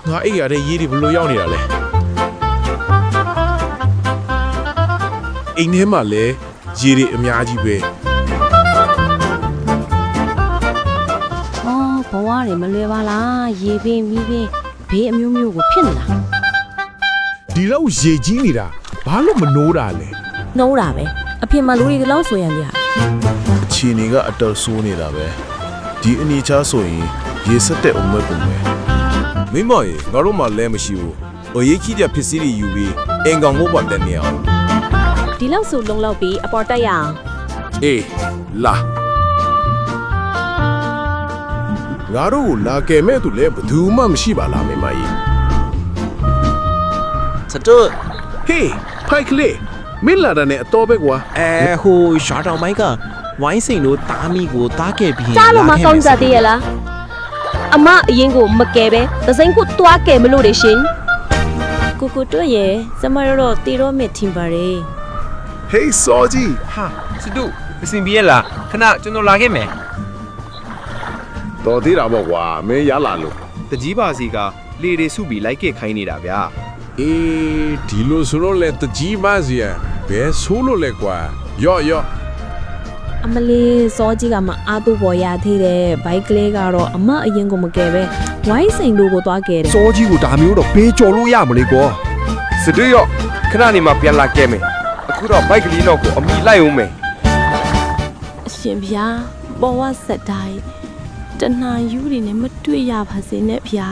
ငါအိတ်ရတဲ့ရေးတွေဘလို့ရောက်နေတာလဲအိမ်ထဲမှာလဲရေတွေအများကြီးပဲဘဝတွေမလွယ်ပါလားရေပင်မီးပင်ဘေးအမျိုးမျိုးကိုဖြစ်နေတာဒီလောက်ရေကြီးနေတာဘာလို့မနိုးတာလဲနှိုးတာပဲအပြင်မှာလူတွေဒီလောက်ဆိုရမ်းပြအခြေအနေကအတော်ဆိုးနေတာပဲဒီအနေချားဆိုရင်ရေစက်တဲ့အုံမဲ့ပုံပဲမိမရေငါတို့မှလဲမရှိဘူးအရေးကြီးတဲ့ဖြစ်စည်းတွေယူပြီးအင်ကောင်ဘုတ်ပတ်တဲ့နေအောင်ဒီလောက်ဆိုလုံလောက်ပြီးအပေါ်တက်ရအောင်အေးလာငါတို့ကိုလာကယ်မဲ့သူလည်းဘယ်သူမှမရှိပါလားမိမကြီးစတုဟေးဖိုက်ကလေးမင်းလာတဲ့နဲ့အတော်ပဲကွာဟိုရှာတောင်မိုက်ကဝိုင်းစိန်တို့တားမိကိုတားခဲ့ပြီးကြားလို့မကောင်းကြသေးရလားအမအရင်ကိုမကယ်ပဲသစိမ်းကိုတွားကယ်မလို့လေရှင်ကိုတို့ရဲ့စမရတော့တီရောမစ်ထင်ပါရဲ့ဟေးစောကြီးဟာစတုအစင်ပြေးလားခဏကျွန်တော်လာခဲ့မယ်တော်သေးတာပေါ့ကွာမင်းရလာလို့တကြီးပါစီကလေတွေစုပြီးလိုက်ခဲ့ခိုင်းနေတာဗျာအေးဒီလိုဆိုတော့လေတကြီးပါစီရဘယ်ဆိုးလို့လဲကွာရော့အမလေးစောကြီးကမအားတူပေါ်ရသေးတယ်ဘိုက်ကလေးကတော့အမအရင်ကိုမကယ်ပဲဝိုင်းစိန်တို့ကိုသွားကယ်တယ်စောကြီးကိုဒါမျိုးတော့ဘေးကြော်လို့ရမလေးကွာစတုရော့ခဏနေမှပြန်လာခဲ့မယ်အခုတော့ဘိုက်ကလေးတော့ကိုအမိလိုက်အောင်မယ်အရှင်ဗျာပေါ်ဝဆက်တိုင်းတဏှာယူတွေနဲ့မတွေ့ရပါစေနဲ့ဗျာ